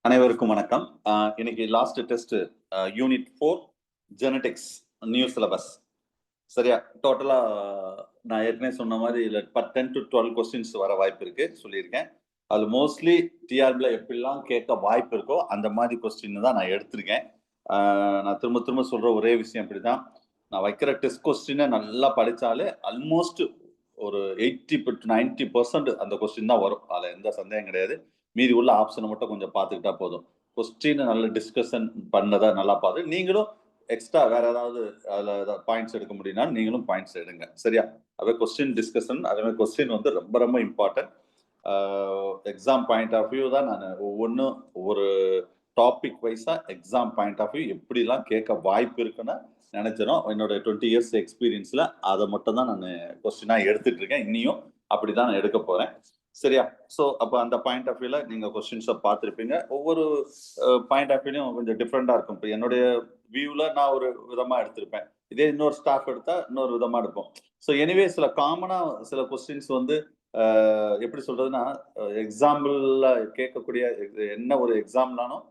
அனைவருக்கும் வணக்கம். இன்னைக்கு last test unit 4 genetics new syllabus. சரியா? டோட்டலா நான் ஏற்கனவே சொன்ன மாதிரி இதுல 10 to 12 கொஸ்டின்ஸ் வர வாய்ப்பு இருக்கு சொல்லியிருக்கேன். அது மோஸ்ட்லி டிஆர்பில எப்படிலாம் கேட்க வாய்ப்பு இருக்கோ அந்த மாதிரி கொஸ்டின் தான் நான் எடுத்திருக்கேன். நான் திரும்ப திரும்ப சொல்ற ஒரே விஷயம் இப்படிதான். நான் வைக்கிற டெஸ்ட் கொஸ்டினை நல்லா படிச்சாலே ஆல்மோஸ்ட் ஒரு 80 to 90% அந்த கொஸ்டின் தான் வரும். அதுல எந்த சந்தேகம் கிடையாது. மீதி உள்ள ஆப்ஷனை மட்டும் கொஞ்சம் பார்த்துக்கிட்டா போதும். கொஸ்டின் நல்ல டிஸ்கஷன் பண்ணதா நல்லா பார்த்து நீங்களும் எக்ஸ்ட்ரா வேற ஏதாவது அதுல பாயிண்ட்ஸ் எடுக்க முடியும்னா நீங்களும் பாயிண்ட்ஸ் எடுங்க. சரியா? அதே கொஸ்டின் டிஸ்கஷன் அதே மாதிரி கொஸ்டின் வந்து ரொம்ப ரொம்ப important. Exam point of view தான் நான் ஒவ்வொன்றும் ஒரு டாபிக் வைஸா எக்ஸாம் பாயிண்ட் ஆஃப் வியூ எப்படிலாம் கேட்க வாய்ப்பு இருக்குன்னு நினைச்சிடும். என்னோட 20 இயர்ஸ் எக்ஸ்பீரியன்ஸ்ல அதை மட்டும் தான் நான் கொஸ்டினா எடுத்துட்டு இருக்கேன். இன்னியும் அப்படிதான் நான் எடுக்க போறேன். சரியா? ஸோ அப்போ அந்த பாயிண்ட் ஆஃப் வியூல நீங்க கொஸ்டின்ஸை பார்த்துருப்பீங்க. ஒவ்வொரு பாயிண்ட் ஆஃப் வியூலையும் கொஞ்சம் டிஃப்ரெண்டா இருக்கும். இப்போ என்னுடைய வியூல நான் ஒரு விதமா எடுத்திருப்பேன். இதே இன்னொரு ஸ்டாஃப் எடுத்தா இன்னொரு விதமா எடுப்போம். ஸோ எனிவே சில காமனா சில கொஸ்டின்ஸ் வந்து எப்படி சொல்றதுன்னா எக்ஸாம்பிள்ல கேட்கக்கூடிய என்ன ஒரு எக்ஸாம்னாலும்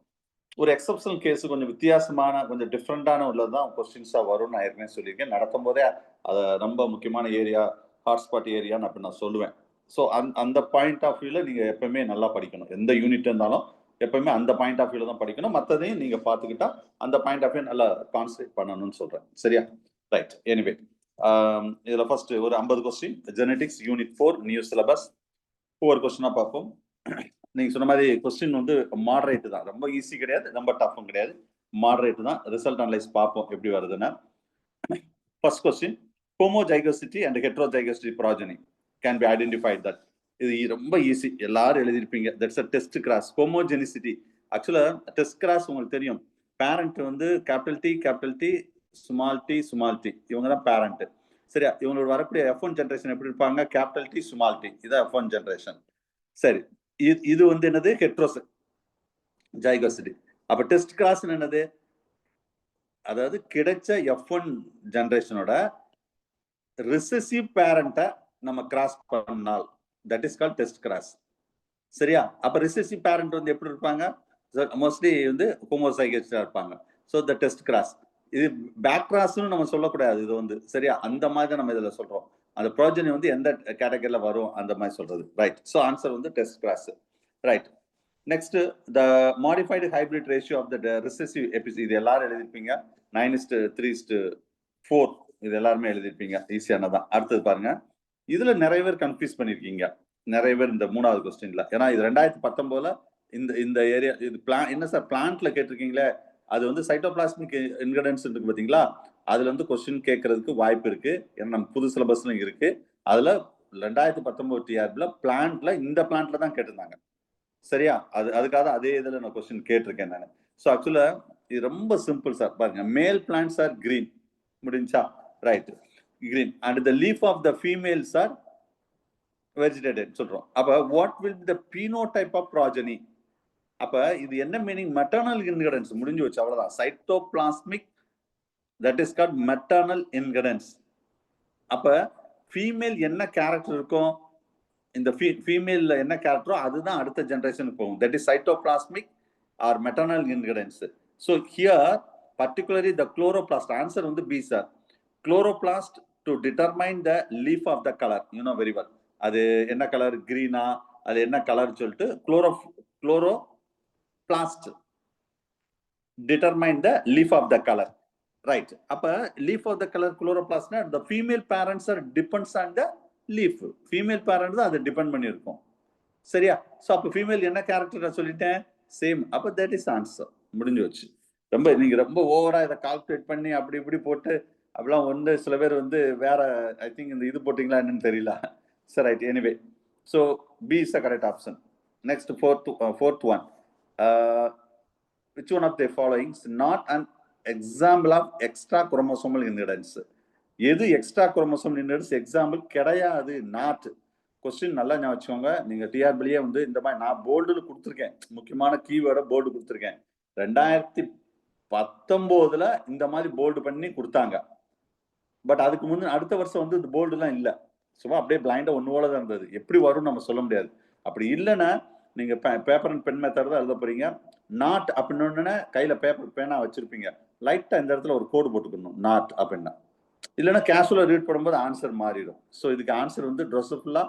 ஒரு எக்ஸப்ஷனல் கேஸ் கொஞ்சம் வித்தியாசமான கொஞ்சம் டிஃப்ரெண்டான உள்ளதுதான் கொஸ்டின்ஸா வரும்னு நான் ஏற்கனவே சொல்லியிருக்கேன். நடத்தும் போதே அதை ரொம்ப முக்கியமான ஏரியா ஹாட்ஸ்பாட் ஏரியான்னு அப்படி நான் சொல்லுவேன். ஸோ அந்த பாயிண்ட் ஆஃப் வியூல நீங்க எப்பவுமே நல்லா படிக்கணும். எந்த யூனிட் இருந்தாலும் எப்பவுமே அந்த பாயிண்ட் ஆஃப் வியூல தான் படிக்கணும். மற்றதையும் நீங்க பார்த்துக்கிட்டா அந்த பாயிண்ட் ஆஃப் வியூ நல்லா கான்சென்ட்ரேட் பண்ணணும்னு சொல்றேன். சரியா? ரைட். எனிவே இதுல ஃபர்ஸ்ட் ஒரு 50 question genetics unit 4 new syllabus. ஒவ்வொரு கொஸ்டினா பார்ப்போம். நீங்க சொன்ன மாதிரி கொஸ்டின் வந்து மாடரேட் தான். ரொம்ப ஈஸி கிடையாது, ரொம்ப டஃப்பும் கிடையாது. மாடரேட் தான். ரிசல்ட் அனலைஸ் பார்ப்போம் எப்படி வருதுன்னா. First question, homozygosity and heterozygosity progeny can be identified that. இது ரொம்ப ஈஸி, எல்லாரும் எழுதிருப்பீங்க. That's a test cross. Homogenicity ஆக்சுவலா டெஸ்ட் கிராஸ் உங்களுக்கு தெரியும். பேரண்ட் வந்து கேபிட்டல் டி ஸ்மால் டி இவங்க தான் பேரண்ட். சரியா? இவங்களோட வரக்கூடிய F1 ஜெனரேஷன் எப்படி இருப்பாங்க? கேபிட்டல் டி ஸ்மால் டி, இதான் F1 ஜெனரேஷன். சரி, இது வந்து என்னது? ஹெட்ரோஜைகோசிட்டி. அப்ப டெஸ்ட் கிராஸ் என்னது? அதாவது கிடைச்ச F1 ஜெனரேஷனோட ரிசசிவ் பேரண்ட நம்ம கிராஸ் பண்ணால் that is called test cross. சரியா? அப்ப ரிசசிவ் பேரண்ட் வந்து எப்படி இருப்பாங்க? மோஸ்ட்லி வந்து ஹோமோசைகஸா இருப்பாங்க. So the test cross. இது பேக் கிராஸ்னு நம்ம சொல்லக்கூடாது. இது வந்து சரியா? அந்த மாதிரி நம்ம இதுல சொல்றோம். அந்த ப்ரோஜனி வந்து எந்த கேட்டகரியில வரும் அந்த மாதிரி சொல்றது. ரைட். சோ ஆன்சர் வந்து test cross. Right. Next, the modified hybrid ratio of the recessive epistasis. இது எல்லாரும் எழுதிருப்பீங்க. 9:3:4 இது எல்லாருமே எழுதிருப்பீங்க. ஈஸியானதான். அடுத்தது பாருங்க. இதுல நிறைய பேர் கன்ஃபியூஸ் பண்ணிருக்கீங்க. நிறைய பேர் இந்த 3வது கொஸ்டின்ல. ஏன்னா இது 2019ல இந்த ஏரியா இது என்ன சார் பிளான்ட்ல கேட்டிருக்கீங்களே, அது வந்து சைட்டோபிளாஸ்மிக் இன்கிரிடியன்ட்ஸ் இருக்கு பாத்தீங்களா, அதுல இருந்து கொஸ்டின் கேட்கறதுக்கு வாய்ப்பு இருக்கு. ஏன்னா நம்ம புது சிலபஸ்ல இருக்கு. அதுல 2019 டிஆர்பில பிளான்ட்ல இந்த பிளான்ட்ல தான் கேட்டிருந்தாங்க. சரியா? அதுக்காக அதே இதுல நான் கொஸ்டின் கேட்டிருக்கேன் நான். ஸோ ஆக்சுவலா இது ரொம்ப சிம்பிள் சார். பாருங்க, மேல் பிளான்ட்ஸ் ஆர் கிரீன். முடிஞ்சா? Right. Green and the leaf of the females are vegetated சொல்றோம். அப்ப what will the phenotype of progeny? அப்ப இது என்ன மீனிங்? மெட்டர்னல் இன்கிரிடியன்ட்ஸ் முடிஞ்சு வச்சு, அவ்வளவுதான். Cytoplasmic that is called maternal ingredients. அப்ப ஃபீமேல் என்ன கேரக்டர் இருக்கும்? இந்த ஃபீமேல்ல என்ன கேரக்டரோ அதுதான் அடுத்த ஜெனரேஷனுக்கு போகும். That is cytoplasmic or maternal ingredients. So here particularly the chloroplast. Answer வந்து B sir. Chloroplast to determine the leaf of the colour. You know very well. அது என்ன கலர்? கிரீனா? அது என்ன கலர் சொல்லிட்டு chloroplast determine the leaf of the colour. Right. அப்ப leaf of the colour குளோரோபிளாஸ்ட்னா the female parents are depends on the leaf. Female parent தான் அதை டிபெண்ட் பண்ணி இருக்கும். சரியா? சோ அப்ப ஃபீமேல் என்ன கேரக்டர் சொல்லிட்டேன்? சேம். அப்ப தட் இஸ் ஆன்சர். முடிஞ்சு வச்சு. நீங்க ரொம்ப ஓவரா இதை கால்குலேட் பண்ணி அப்படி இப்படி போட்டு அப்படிலாம் வந்து சில பேர் வந்து வேற ஐ திங்க் இந்த இது போட்டீங்களா என்னன்னு தெரியல. சரி, right. Anyway, so B is the correct option. Next fourth one. Which one of the following is not an example of extra chromosomal inheritance? எது எக்ஸ்ட்ரா குரோமோசோம் இன்ஹெரிட்டன்ஸ் எக்ஸாம்பிள் கிடையாது? நாட். கொஸ்டின் நல்லா ஞாபகம் வச்சுக்கோங்க. நீங்க டிஆர்பிலேயே வந்து இந்த மாதிரி நான் போர்டுல கொடுத்துருக்கேன். முக்கியமான கீவேர்டை போர்டு கொடுத்துருக்கேன். 2019ல இந்த மாதிரி போர்டு பண்ணி கொடுத்தாங்க. பட் அதுக்கு முன்ன அடுத்த வருஷம் வந்து இந்த போர்டு எல்லாம் இல்ல. சும்மா அப்படியே பிளைண்டா ஒண்ணு போல தான் இருந்தது. எப்படி வரும் நம்ம சொல்ல முடியாது. அப்படி இல்லைன்னா நீங்க பேப்பர் அண்ட் பென் மெத்தட் தான் எழுத போறீங்க. நாட் அப்படின்னு கையில பேப்பர் பேனா வச்சிருப்பீங்க. லைட்டா இந்த இடத்துல ஒரு கோடு போட்டுக்கணும். நாட் அப்படின்னா. இல்லைன்னா கேஷுவலா ரீட் பண்ணும்போது ஆன்சர் மாறிடும். ஸோ இதுக்கு ஆன்சர் வந்து ட்ரோசோஃபிலா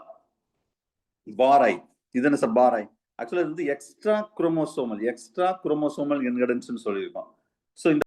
பாரை. இது என்ன சார் பாரை? ஆக்சுவலா இது வந்து எக்ஸ்ட்ரா குரோமோசோமல் இன்ஹெரிடன்ஸ்னு சொல்லியிருக்கோம். ஸோ இந்த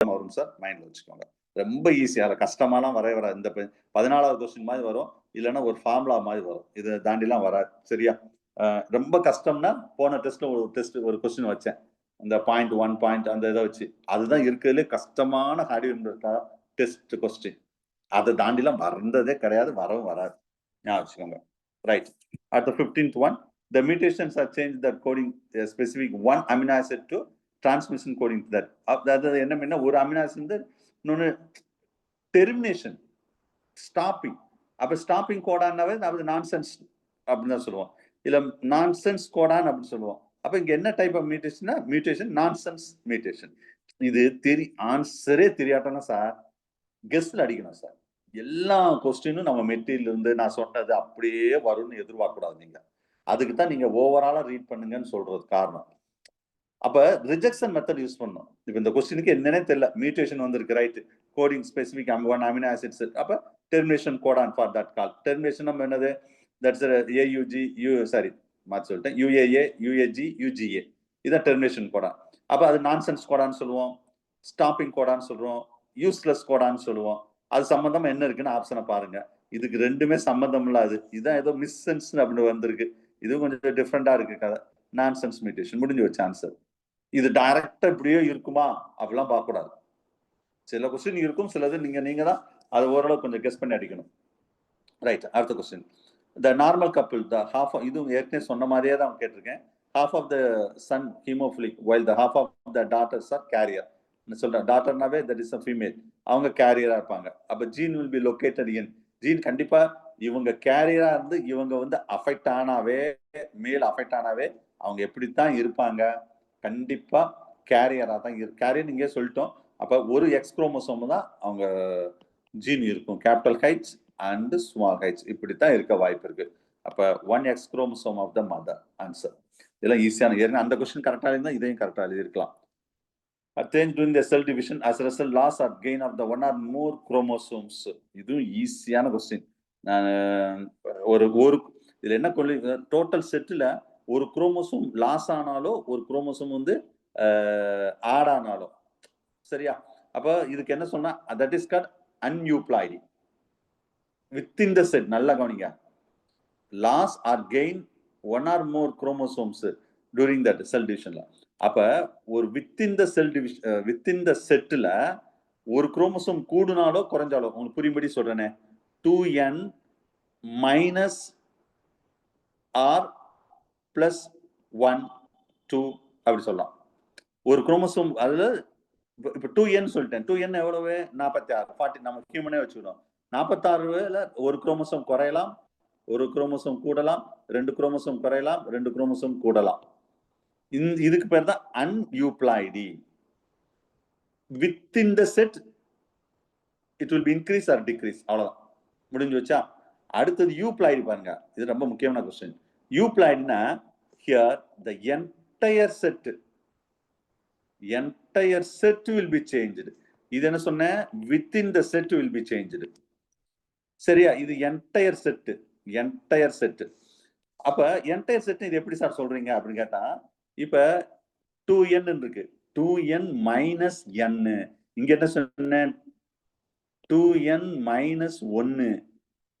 வரும் சார், மைண்ட்ல வச்சுக்கோங்க. ரொம்ப ஈஸியா கஷ்டமாலாம் வரவே வராது. இந்த 14வது கொஸ்டின் மாதிரி வரும். இல்லன்னா ஒரு ஃபார்முலா மாதிரி வரும். இத தாண்டிலாம் வராது. சரியா? ரொம்ப கஷ்டம்னா போன டெஸ்ட்ல ஒரு கொஸ்டின் வச்சேன். இந்த பாயிண்ட் 1 பாயிண்ட் அந்த இத வச்சு. அதுதான் இருக்கிறதுலே கஷ்டமான டெஸ்ட் கொஸ்டின். அத தாண்டிலாம் வந்ததே கிடையாது. வரவும் வராது. ஞாபகம் வச்சுக்கோங்க. Right. At the 15th one, the mutations are changed the coding specific one amino acid to transmission coding to that. அதாவது என்ன பண்ணா ஒரு அமினோ ஆசிட் வந்து இன்னொன்னு டெர்மினேஷன் ஸ்டாப்பிங். அப்ப ஸ்டாப்பிங் கோடான்னாவே அது நான்சென்ஸ் அப்படின்னு தான் சொல்லுவோம். இல்ல நான்சென்ஸ் கோடான் அப்படின்னு சொல்லுவோம். அப்ப இங்க என்ன டைப் ஆஃப் மியூட்டேஷன்னா மியூட்டேஷன் நான்சென்ஸ் மியூட்டேஷன். இது ஆன்சரே தெரியாட்டோம்னா சார் கெஸ்ட்ல அடிக்கணும் சார். எல்லா கொஸ்டினும் நம்ம மெட்டீரியல் இருந்து நான் சொன்னது அப்படியே வரும்னு எதிர்பார்க்க கூடாது நீங்க. அதுக்கு தான் நீங்க ஓவராலா ரீட் பண்ணுங்கன்னு சொல்றது காரணம். அப்ப ரிஜெக்ஷன் மெத்தட் யூஸ் பண்ணணும். இப்ப இந்த கொஸ்டினுக்கு என்னன்னே தெரியல. மியூட்டேஷன் வந்திருக்கு right. Coding specific one amino acids. அப்ப termination codon for that call. Termination நம்ம என்னது? தட்ஸ் ஏயுஜி சாரி மாத்தி சொல்லிட்டேன். UAA, UAG, UGA. இதான் டெர்மினேஷன் கோடான். அப்ப அது நான்சென்ஸ் கோடான்னு சொல்லுவோம். ஸ்டாப்பிங் கோடான்னு சொல்றோம். யூஸ்லெஸ் கோடான்னு சொல்லுவோம். அது சம்பந்தமா என்ன இருக்குன்னு ஆப்ஷனை பாருங்க. இதுக்கு ரெண்டுமே சம்பந்தம் இல்லாது. இதான் ஏதோ மிஸ் சென்ஸ் அப்படின்னு வந்திருக்கு. இது கொஞ்சம் டிஃப்ரெண்டா இருக்கு கதை. நான்சென்ஸ் மியூட்டேஷன் முடிஞ்சு வச்ச ஆன்சர். இது டைரக்டா இப்படியே இருக்குமா அப்படிலாம் பார்க்க கூடாது. சில கொஸ்டின் இருக்கும், சிலது நீங்க தான் அது ஓரளவு கொஞ்சம் கெஸ் பண்ணி அடிக்கணும். ரைட். அடுத்த question. The normal couple the half இது ஏற்கனவே சொன்ன மாதிரியே தான் கேட்டிருக்கேன். Half of the son haemophilic while the half of the daughters are carrier. சொல்றேன் டாட்டர்னாவே தட் இஸ் அ ஃபீமேல். அவங்க கேரியரா இருப்பாங்க. அப்ப gene will be located in gene கண்டிப்பா இவங்க கேரியரா இருந்து இவங்க வந்து அஃபெக்ட் ஆனாவே மேல் அஃபெக்ட் ஆனாவே அவங்க எப்படித்தான் இருப்பாங்க? கண்டிப்பா கேரியரா தான் கேரியர் நீங்க சொல்லிட்டோம். அப்ப ஒரு எக்ஸ் குரோமோசோம் தான் அவங்க ஜீன் இருக்கும். Capital heights and small heights இப்படித்தான் இருக்க வாய்ப்பு இருக்கு. அப்ப 1 X chromosome of the mother answer. இதெல்லாம் ஈஸியான ஏன்னா அந்த கொஸ்டின் கரெக்டா இருந்தா இதையும் கரெக்டா எழுதியிருக்கலாம். Change during the cell division as a result loss or gain of the one or more chromosomes. இதுவும் ஈஸியான கொஸ்டின். நான் ஒரு ஒரு இதுல என்ன கொள்ளி டோட்டல் செட்ல ஒரு குரோமோசோம் லாஸ் ஆனாலோ ஒரு குரோமோசோம் வந்து ஆட் ஆனாலோ சரியா? அப்ப இதுக்கு என்ன சொன்னா that is called aneuploidy. Within the set நல்லா கவனிங்க. Loss or gain one or more chromosomes during that cell டிவிஷன்ல. அப்ப ஒரு within the cell division within the செட்ல ஒரு குரோமோசோம் கூடுனாலோ குறைஞ்சாலோ உங்களுக்கு புரியும்படி சொல்றேனே 2n மைனஸ் ஆர் பிளஸ் 1 2 அப்படி சொல்லலாம். ஒரு குரோமோசோம் அதுல இப்ப 2n சொல்லிட்டேன். 2n எவ்வளவு 46 40 நம்ம ஹியூமனே வச்சுக்கிறோம். 46ல ஒரு குரோமோசோம் குறையலாம், ஒரு குரோமோசோம் கூடலாம், 2 குரோமோசோம் குறையலாம், 2 குரோமோசோம் கூடலாம். இதுக்கு பேர் தான் aneuploidy. Within the set it will be increase or decrease அவ்வளவுதான். முடிஞ்சு வச்சா அடுத்தது யூப்ளாய்டி பாருங்க. இது ரொம்ப முக்கியமான கொஸ்டின். யூப்ளாய்டினா here the entire set will be changed. இது என்ன சொன்னேன்? within the set will be changed. சரியா? இது என்டையர் செட். அப்ப என்டையர் செட் இது எப்படி சார் சொல்றீங்க அப்படின்னு கேட்டா இப்ப 2n இருக்கு. 2n minus n. இங்க என்ன சொன்னேன்? 2n minus 1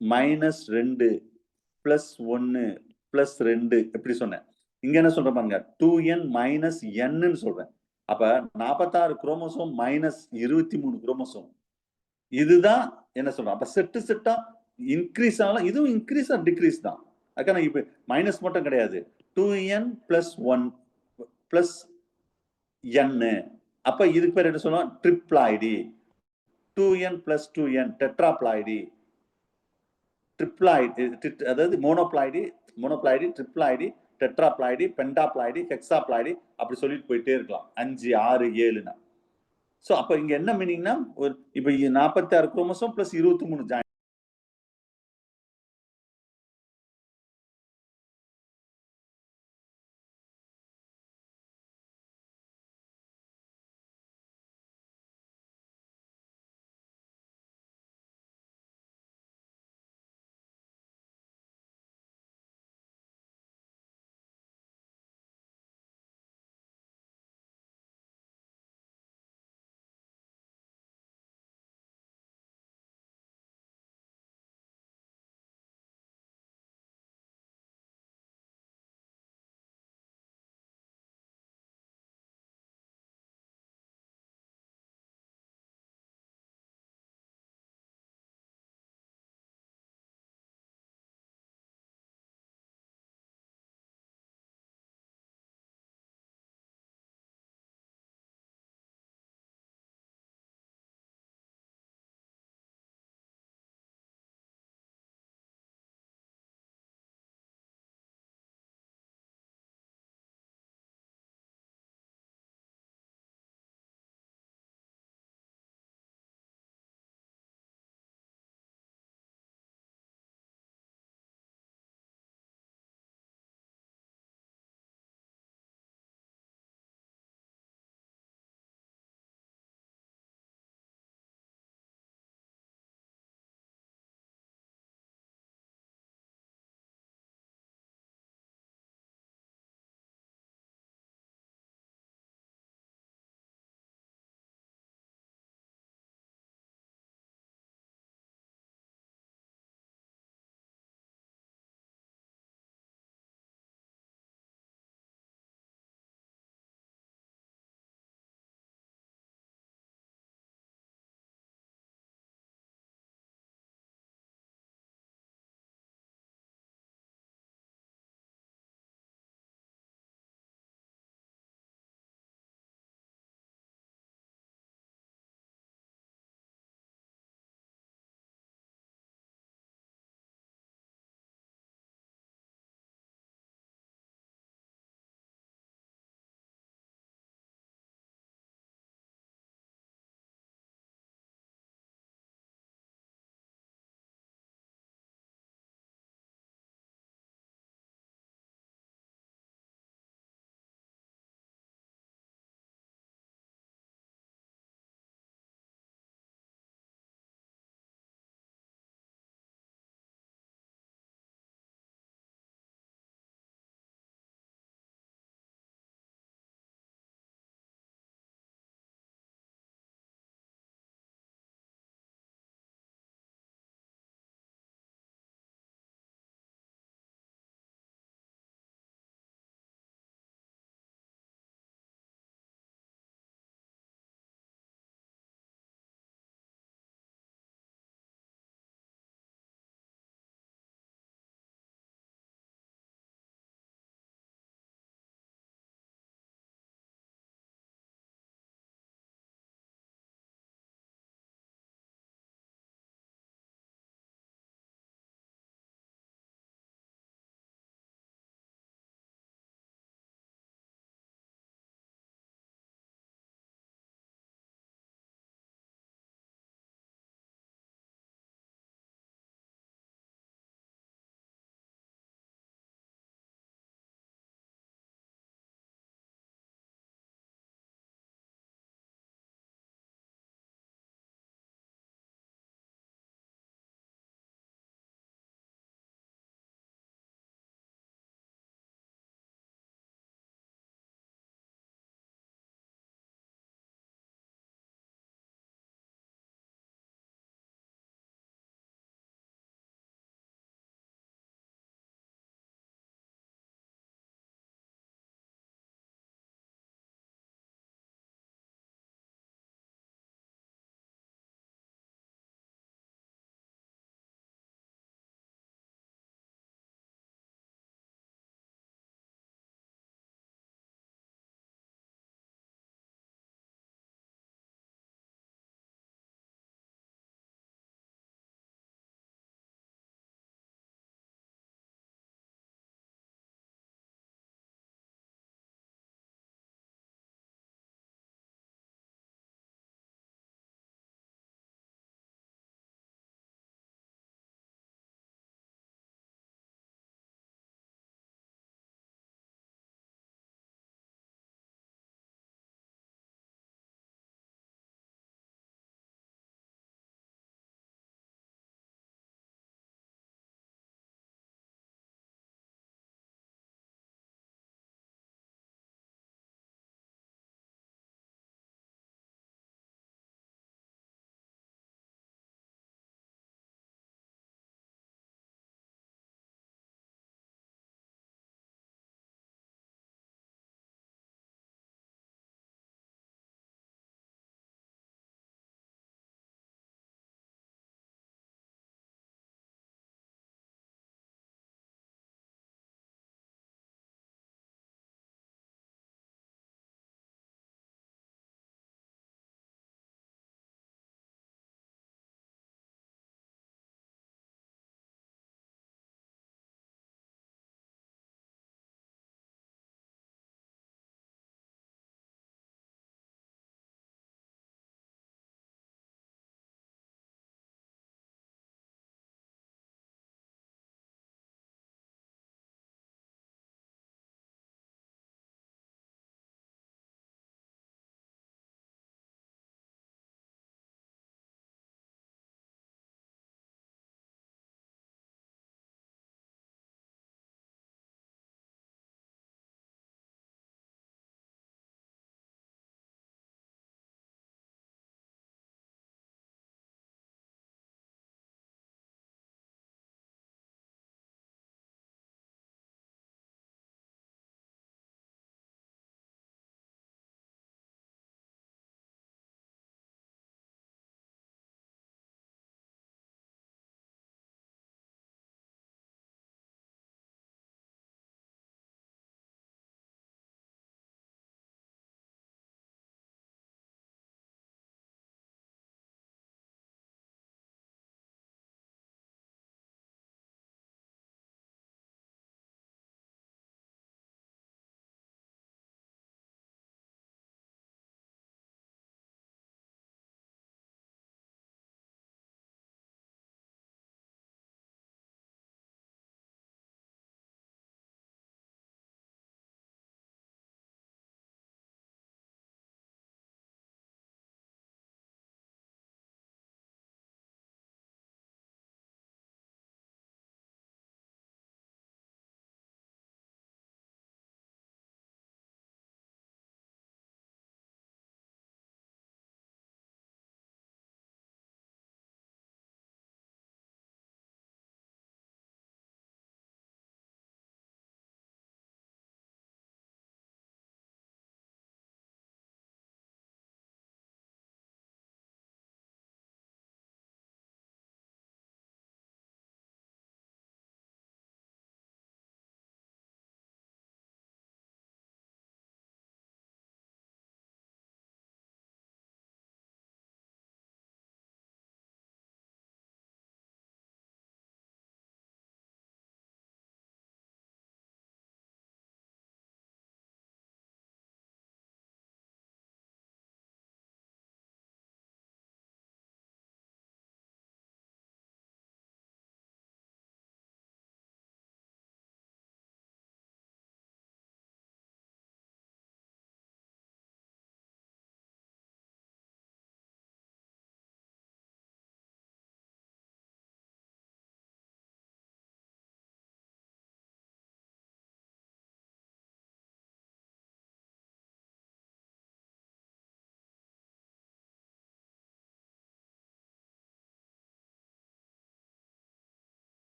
minus 2 plus 1 plus 2 எப்படி சொன்னேன்? இங்க என்ன சொல்றேன் பாருங்க 2n மைனஸ் n சொல்றேன். அப்ப 46 குரோமோசோம் மைனஸ் 23 குரோமோசோம். இதுதான் என்ன சொல்றோம்? அப்ப செட்டா இன்க்ரீஸ் ஆகலாம். இதுவும் இன்க்ரீஸ் ஆர் டிக்ரீஸ் தான். அதுக்கான இப்ப மைனஸ் மட்டும் கிடையாது. 2n plus 1 plus n. அப்ப இதுக்கு பேர் என்ன சொல்லுவோம்? ட்ரிப்ளாய்டி. 2n plus 2n டெட்ராப்ளாய்டி. ட்ரிப்ளாய்டி அதாவது மோனோப்ளாய்டி, ட்ரிப்ளாய்டி, டெட்ராப்ளாய்டி, பென்டாப்ளாய்டி, ஹெக்ஸாப்ளாய்டி அப்படி சொல்லிட்டு போயிட்டே இருக்கலாம். 5 6 7னா. சோ அப்ப இங்க என்ன மீனிங்னா இப்ப 46 chromosome plus 23 join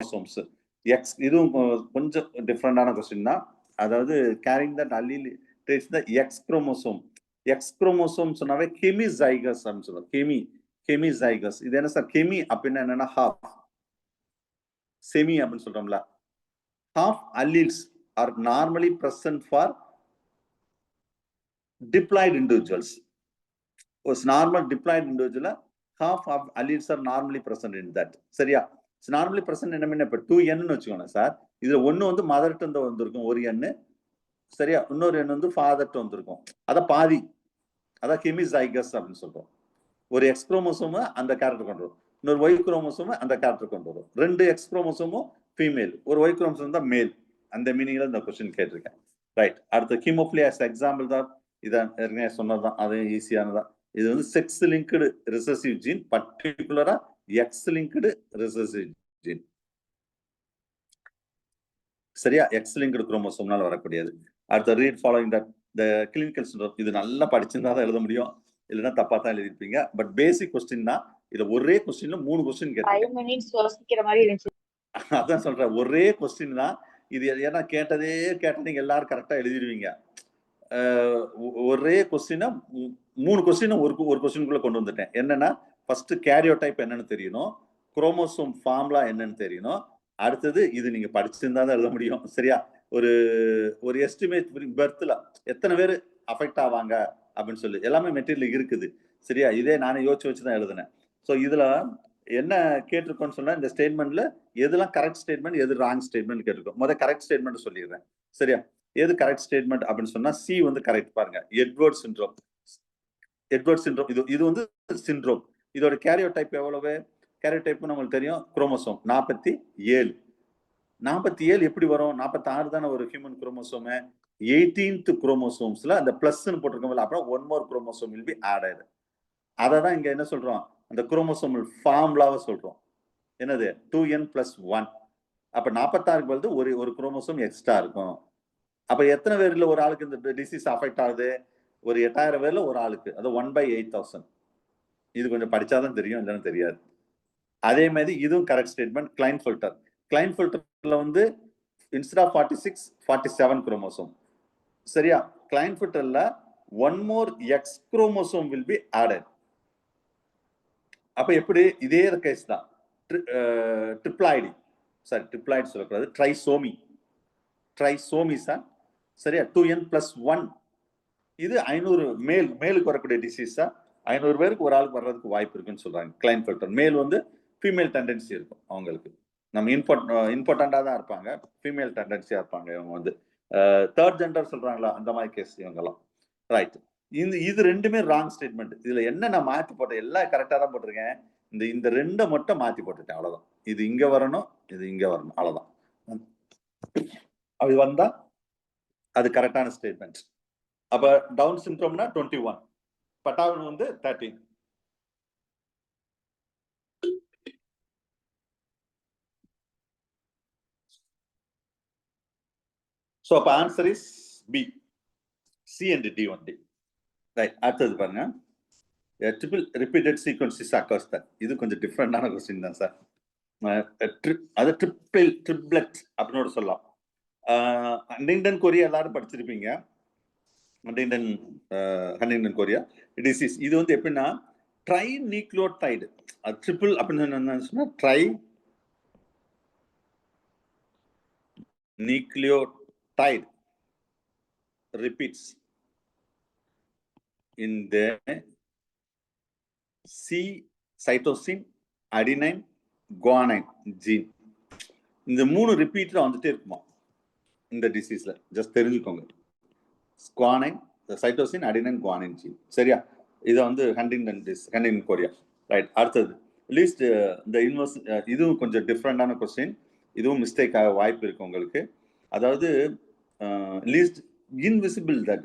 chromosomes. X இதுவும் கொஞ்சம் டிஃப்ரெண்டான கொஸ்டின் தான். அதாவது carrying that allele traits the X chromosome. X chromosome சொன்னாவே ஹெமிசைகஸ் அப்படின்னு சொல்லுவோம். ஹெமிசைகஸ். இது என்ன சார் ஹெமி அப்படின்னா என்னன்னா ஹாஃப், செமி அப்படின்னு சொல்றோம்ல. half alleles are normally present for diploid individuals. ஒரு normal diploid individual, half of alleles are normally present in that. சரியா? நார்மலி பிரசன்ட் என்ன மீன் இப்ப 2n ன்னு வச்சுக்கோங்க சார். இதுல ஒன்னு வந்து மதர்ட்ட இருந்து வந்திருக்கும் ஒரு n, சரியா? இன்னொரு n வந்து ஃபாதர்ட்ட வந்திருக்கும். அத பாதி. அத ஹெமிசைகஸ் அப்படின்னு சொல்றோம். ஒரு எக்ஸ் குரோமோசோம் அந்த கேரக்டர் கொண்டு வரும், இன்னொரு ஒய் குரோமோசோம் அந்த கேரக்டர் கொண்டு வரும். ரெண்டு எக்ஸ் குரோமோசோமும் ஃபீமேல், ஒரு ஒய் குரோமோசோம் தான் மேல். அந்த மீனிங்ல இந்த கொஸ்டின் கேட்டிருக்கேன். ரைட். அடுத்து ஹீமோஃபிலியா எக்ஸாம்பிள் தான் இதான் ஏற்கனவே சொன்னதுதான், அது ஈஸியானதான். இது வந்து செக்ஸ் லிங்க்டு ரிசசிவ் ஜீன், பர்டிகுலரா எக்ஸ் லிங்க்டு ரிசசிவ் ஜீன். சரியா? எக்ஸ் லிங்க்டு குரோமோசோம்னால வரக்கூடியது. அடுத்து read following that the clinical syndrome. இது நல்லா படிச்சிருந்தா தான் எழுத முடியும், இல்லைன்னா தப்பா தான் எழுதிருப்பீங்க. பட் பேசிக் கொஸ்டின் தான். இதுல ஒரே கொஸ்டின்ல 3 கொஸ்டின் கேட்டிருக்கேன். அதான் சொல்றேன், ஒரே கொஸ்டின் தான் இது. ஏன்னா கேட்டதே நீங்க எல்லாரும் கரெக்டா எழுதிடுவீங்க. ஒரே கொஸ்டினா 3 கொஸ்டின் ஒரு கொஸ்டினுக்குள்ள கொண்டு வந்துட்டேன். என்னன்னா ஃபர்ஸ்ட் கேரியோடைப் என்னன்னு தெரியணும், குரோமோசோம் ஃபார்முலா என்னன்னு தெரியணும். அடுத்தது இது நீங்க படிச்சிருந்தா தான் எழுத முடியும். சரியா? ஒரு எஸ்டிமேட் பர்த்ல எத்தனை பேர் அஃபெக்ட் ஆவாங்க அப்படின்னு சொல்லி எல்லாமே மெட்டீரியல் இருக்குது. சரியா? இதே நானே யோசிச்சு வச்சுதான் எழுதினேன். ஸோ இதுல என்ன கேட்டிருக்கோன்னு சொன்னா, இந்த ஸ்டேட்மெண்ட்ல எதுலாம் கரெக்ட் ஸ்டேட்மெண்ட், எது ராங் ஸ்டேட்மெண்ட் கேட்டிருக்கோம். முதல்ல கரெக்ட் ஸ்டேட்மெண்ட் சொல்லிடுறேன். சரியா? எது கரெக்ட் ஸ்டேட்மெண்ட் அப்படின்னு சொன்னா சி வந்து கரெக்ட். பாருங்க, எட்வர்ட் சிண்ட்ரோம். இது வந்து சிண்ட்ரோம். இதோட கேரியோடைப் எவ்வளவு? கேரியோடைப் நம்மளுக்கு தெரியும், குரோமோசோம் 47. 47 எப்படி வரும்? 46 தானே ஒரு ஹியூமன் குரோமோசோம். 18th குரோமோசோம்ஸ்ல அந்த பிளஸ்ன்னு போட்டிருக்கோம்ல, அப்புறம் one more chromosome will be added. அதை தான் இங்க என்ன சொல்றோம், அந்த குரோமோசோமல் ஃபார்முலாவை சொல்றோம். என்னது? 2n+1. அப்ப 46க்கு பதில் ஒரு குரோமோசோம் எக்ஸ்ட்ரா இருக்கும். அப்ப எத்தனை பேர்ல ஒரு ஆளுக்கு இந்த டிசீஸ் அஃபெக்ட் ஆகுது? ஒரு 8000 பேர்ல ஒரு ஆளுக்கு. அது 1/8000. இது கொஞ்சம் படிச்சாதான் தெரியும், இல்லைன்னு தெரியாது. அதே மாதிரி இதுவும் கரெக்ட் ஸ்டேட்மெண்ட். கிளைன்ஃபில்டர்ல வந்து இன்ஸ்டெட் ஆஃப் 46, 47 குரோமோசோம். சரியா? கிளைன்ஃபில்டர்ல one more X chromosome will be added. அப்ப எப்படி? இதே கேஸ் தான். ட்ரிப்ளாய்டு, சாரி ட்ரிப்ளாய்டு சொல்லக்கூடாது, ட்ரைசோமி சார். சரியா? 2n+1. இது 500 மேலுக்கு வரக்கூடிய டிசீஸ் சார். 500 பேருக்கு ஒரு ஆளுக்கு வர்றதுக்கு வாய்ப்பு இருக்குன்னு சொல்றாங்க. கிளைன்ஃபில்டர் மேல் வந்து ஃபீமேல் டெண்டன்சி இருக்கும் அவங்களுக்கு. நம்ம இம்பார்ட்டண்டா தான் இருப்பாங்க, ஃபீமேல் டெண்டன்சியா இருப்பாங்க. இவங்க வந்து தேர்ட் ஜெண்டர் சொல்றாங்களா, அந்த மாதிரி கேஸ் இவங்கெல்லாம். ரைட். இது ரெண்டுமே ராங் ஸ்டேட்மெண்ட். இதுல என்ன நான் மாற்றி போட்டேன், எல்லாம் கரெக்டா தான் போட்டிருக்கேன். இந்த ரெண்டை மட்டும் மாத்தி போட்டுட்டேன், அவ்வளவுதான். இது இங்க வரணும், இது இங்க வரணும், அவ்வளவுதான். அது வந்தா அது கரெக்டான ஸ்டேட்மெண்ட். அப்ப டவுன் சிண்ட்ரோம்னா 21, பட்டாவன் வந்து 13. So அப்ப answer is B, C and D only. Right. அடுத்தது பாருங்க, ட்ரிபிள் ரிப்பீட்டட் சீக்வன்ஸ் அக்கர்ஸ். இது கொஞ்சம் டிஃப்ரெண்டான கொஸ்டின் தான் சார். அது ட்ரிப்ளெட் அப்படின்னு சொல்லலாம். ஹண்டிங்டன் கொரியா எல்லாரும் படிச்சிருப்பீங்க. Huntington Korea disease. இது வந்து எப்படின்னா ட்ரை நியூக்ளியோடைடு. ட்ரிபிள் அப்படின்னு சொன்னா try nucleotide repeats in the C cytosine, adenine, guanine gene. இந்த 3 ரிப்பீட்ல வந்துட்டே இருக்குமா இந்த டிசீஸ்ல? ஜஸ்ட் தெரிஞ்சுக்கோங்க. Guanine, cytosine, adenine, guanine gene. சரியா? இது வந்து ஹண்டிங்டன் கொரியா. ரைட். அடுத்தது லீஸ்ட் இந்த இன்வெர்ஸ். இதுவும் கொஞ்சம் டிஃப்ரெண்டான கொஸ்டின். இதுவும் மிஸ்டேக் ஆக வாய்ப்பு இருக்கு உங்களுக்கு. அதாவது least invisible that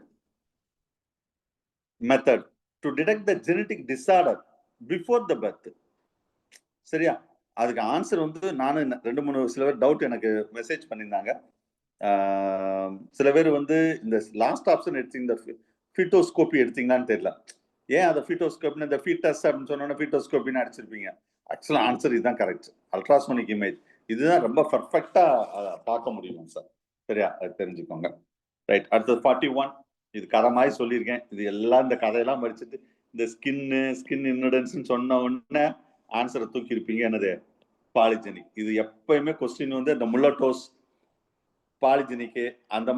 method to detect the genetic disorder before the birth. சரியா? அதுக்கு ஆன்சர் வந்து நானும் 2-3 சில பேர் டவுட் எனக்கு மெசேஜ் பண்ணியிருந்தாங்க. சில பேர் வந்து இந்த லாஸ்ட் ஆப்ஷன் எடுத்தீங்க, இந்த ஃபீட்டோஸ்கோபி எடுத்தீங்களான்னு தெரியல. ஏன் அதை ஃபீட்டோஸ்கோப்னு இந்த ஃபீட்டஸ் அப்படின்னு சொன்னோன்னா ஃபீட்டோஸ்கோபின்னு அடிச்சிருப்பீங்க. ஆக்சுவலா ஆன்சர் இதுதான் கரெக்ட். Ultrasonic image. இதுதான் ரொம்ப பர்ஃபெக்டா பார்க்க முடியும் சார். சரியா, அது தெரிஞ்சுக்கோங்க. ரைட், அடுத்தது 41. இது கதை மாதிரி சொல்லியிருக்கேன். இது எல்லாம் இந்த கதையெல்லாம் படிச்சுட்டு இந்த ஸ்கின் இன்னுடன்ஸ் சொன்ன உடனே ஆன்சரை தூக்கி இருப்பீங்க. என்னது? பாலிஜெனிக். இது எப்பயுமே கொஸ்டின் வந்து இந்த முல்லட்டோஸ் பாலிஜெனிக் அந்த